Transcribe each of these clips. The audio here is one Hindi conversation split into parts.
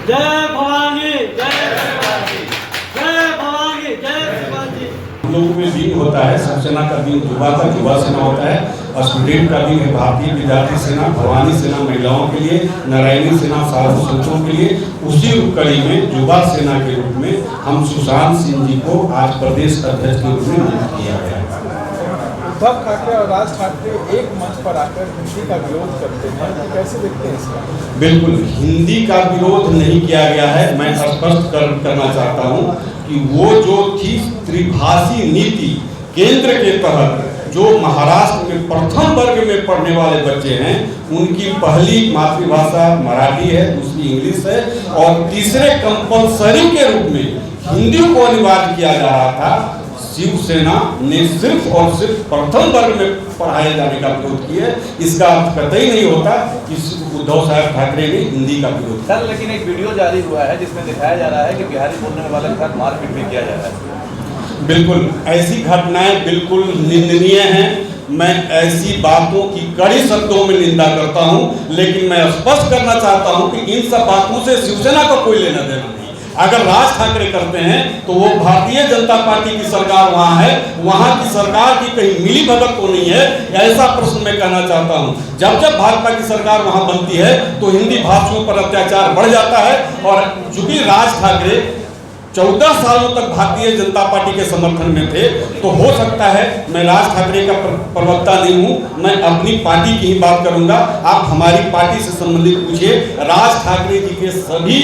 जय भवानी, जय भवानी, जय भवानी, जय शिवाजी। हम लोगों में दिन होता है, शिवसेना का दिन युवा का युवा सेना होता है, और स्टूडेंट का दिन है भारतीय विद्यार्थी सेना, भवानी सेना महिलाओं के लिए, नारायणी सेना साधु संतों के लिए। उसी कड़ी में युवा सेना के रूप में हम सुशांत सिंह जी को आज प्रदेश अध्यक्ष के रूप में नियुक्त किया गया है। उद्धव ठाकरे और राज ठाकरे एक मंच पर आकर हिंदी का विरोध करते हैं, तो कैसे देखते हैं इसका? बिल्कुल हिंदी का विरोध नहीं किया गया है। मैं स्पष्ट करना चाहता हूं कि वो जो थी त्रिभाषी नीति केंद्र के तहत, जो महाराष्ट्र में प्रथम वर्ग में पढ़ने वाले बच्चे हैं, उनकी पहली मातृभाषा मराठी है, दूसरी इंग्लिश है, और तीसरे कंपलसरी के रूप में हिंदी को अनिवार्य किया जा रहा था। शिवसेना ने सिर्फ और सिर्फ प्रथम वर्ग में पढ़ाए जाने का विरोध किया। इसका अर्थ कतई नहीं होता कि उद्धव साहब ठाकरे ने हिंदी का विरोध किया। सर, लेकिन एक वीडियो जारी हुआ है जिसमें दिखाया जा रहा है कि बिहारी बोलने वाले के साथ मारपीट भी किया जा रहा है। बिल्कुल ऐसी घटनाएं बिल्कुल निंदनीय हैं। मैं ऐसी बातों की कड़ी शब्दों में निंदा करता हूं, लेकिन मैं स्पष्ट करना चाहता हूं कि इन सब बातों से शिवसेना को कोई लेना देना नहीं। अगर राज ठाकरे करते हैं तो वो भारतीय जनता पार्टी की सरकार वहां है, वहां की सरकार की कहीं मिली भगत तो नहीं है, ऐसा प्रश्न मैं कहना चाहता हूं। जब जब भाजपा की सरकार वहां बनती है तो हिंदी भाषियों पर अत्याचार बढ़ जाता है, और चूंकि राज ठाकरे 14 सालों तक भारतीय जनता पार्टी के समर्थन में थे, तो हो सकता है मैं राज ठाकरे का प्रवक्ता नहीं हूं, मैं अपनी पार्टी की ही बात करूंगा। आप हमारी पार्टी से संबंधित पूछिए, राज ठाकरे जी के सभी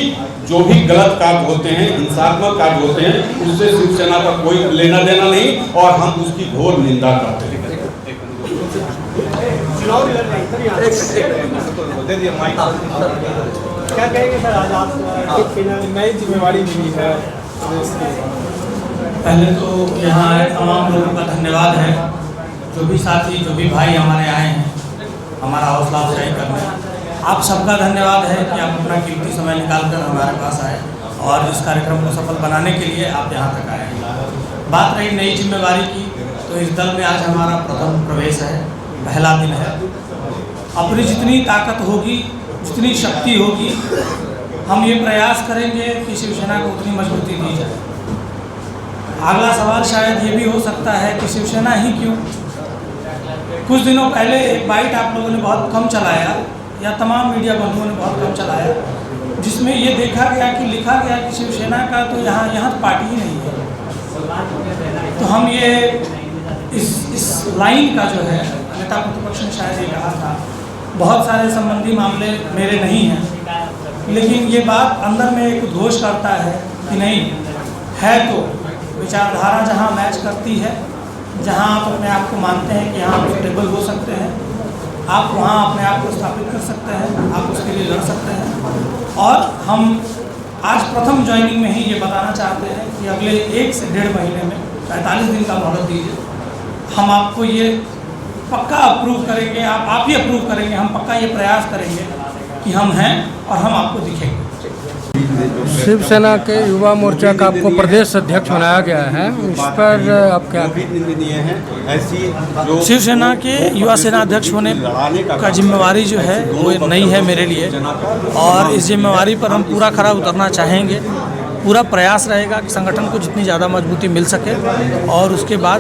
जो भी गलत कार्य होते हैं, हिंसात्मक कार्य होते हैं, उससे शिवसेना का कोई लेना देना नहीं, और हम उसकी घोर निंदा करते हैं। क्या कहेंगे सर, आज आप नई जिम्मेवारी मिली है? पहले तो यहाँ आए तमाम लोगों का धन्यवाद है, जो भी साथी जो भी भाई हमारे आए हैं हमारा हौसला अफजाई करने। आप सबका धन्यवाद है कि आप अपना कीमती समय निकालकर हमारे पास आए और इस कार्यक्रम को सफल बनाने के लिए आप यहाँ तक आए हैं। बात रही नई जिम्मेवारी की, तो इस दल में आज हमारा प्रथम प्रवेश है, पहला दिन है। अपनी जितनी ताकत होगी, जितनी शक्ति होगी, हम ये प्रयास करेंगे कि शिवसेना को उतनी मजबूती दी जाए। अगला सवाल शायद ये भी हो सकता है कि शिवसेना ही क्यों? कुछ दिनों पहले एक बाइट आप लोगों ने बहुत कम चलाया, या तमाम मीडिया बंधुओं ने बहुत कम चलाया, जिसमें ये देखा गया कि लिखा गया कि शिवसेना का तो यहाँ पार्टी ही नहीं है। तो हम ये इस लाइन का जो है, नेता प्रतिपक्ष ने शायद ये कहा था, बहुत सारे संबंधी मामले मेरे नहीं हैं, लेकिन ये बात अंदर में एक उद्घोष करता है कि नहीं है, तो विचारधारा जहाँ मैच करती है, जहाँ आप अपने आप को मानते हैं कि यहाँ स्टेबल हो सकते हैं, आप वहाँ अपने आप को स्थापित कर सकते हैं, आप उसके लिए लड़ सकते हैं। और हम आज प्रथम ज्वाइनिंग में ही ये बताना चाहते हैं कि अगले 1 से 1.5 महीने में 45 दिन का मोहलत दीजिए, हम आपको ये पक्का अप्रूव करेंगे, आप ही अप्रूव करेंगे, हम पक्का ये प्रयास करेंगे कि हम हैं और हम आपको दिखेंगे। शिवसेना के युवा मोर्चा का आपको प्रदेश अध्यक्ष बनाया गया है, इस पर आप क्या? ऐसी शिवसेना के युवा सेना अध्यक्ष होने का जिम्मेवारी जो है वो नई है मेरे लिए, और इस जिम्मेवारी पर हम पूरा खरा उतरना चाहेंगे। पूरा प्रयास रहेगा कि संगठन को जितनी ज़्यादा मजबूती मिल सके, और उसके बाद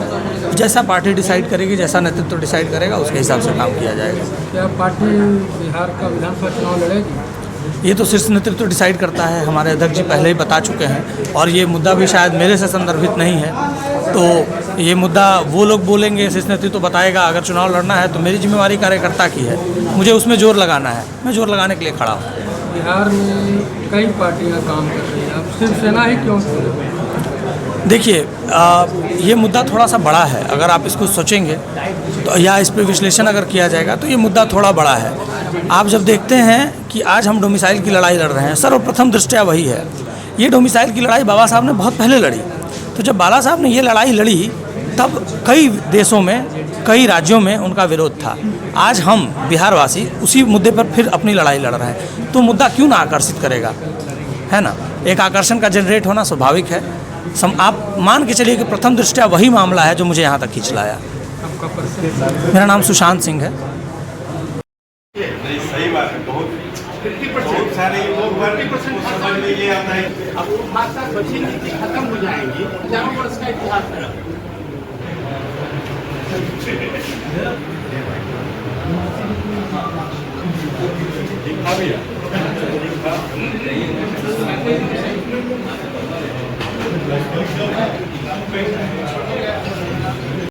जैसा पार्टी डिसाइड करेगी, जैसा नेतृत्व डिसाइड करेगा, उसके हिसाब से काम किया जाएगा। क्या पार्टी बिहार का विधानसभा चुनाव लड़ेगी? ये तो शीर्ष नेतृत्व डिसाइड करता है, हमारे अध्यक्ष जी पहले ही बता चुके हैं, और ये मुद्दा भी शायद मेरे से संदर्भित नहीं है, तो ये मुद्दा वो लोग बोलेंगे, शीर्ष नेतृत्व बताएगा। अगर चुनाव लड़ना है तो मेरी जिम्मेवारी कार्यकर्ता की है, मुझे उसमें जोर लगाना है, मैं जोर लगाने के लिए खड़ा हूँ। बिहार में कई पार्टियां काम कर रही हैं, अब शिवसेना ही क्यों? देखिए, ये मुद्दा थोड़ा सा बड़ा है, अगर आप इसको सोचेंगे तो, या इस पर विश्लेषण अगर किया जाएगा तो ये मुद्दा थोड़ा बड़ा है। आप जब देखते हैं कि आज हम डोमिसाइल की लड़ाई लड़ रहे हैं, सर्वप्रथम दृष्टया वही है। ये डोमिसाइल की लड़ाई बाबा साहब ने बहुत पहले लड़ी, तो जब बाला साहब ने ये लड़ाई लड़ी तब कई देशों में, कई राज्यों में उनका विरोध था। आज हम बिहारवासी उसी मुद्दे पर फिर अपनी लड़ाई लड़ रहे हैं, तो मुद्दा क्यों ना आकर्षित करेगा, है ना? एक आकर्षण का जनरेट होना स्वाभाविक है। आप मान के चलिए कि प्रथम दृष्टया वही मामला है जो मुझे यहाँ तक खींच लाया। मेरा नाम सुशांत सिंह है। सही बात है, बहुत सारे लोग 20% समझ में ये आता है। अब वो भाषा बचेंगी, खत्म हो जाएंगी, हजारों वर्ष का इतिहास है। दिखा भी है।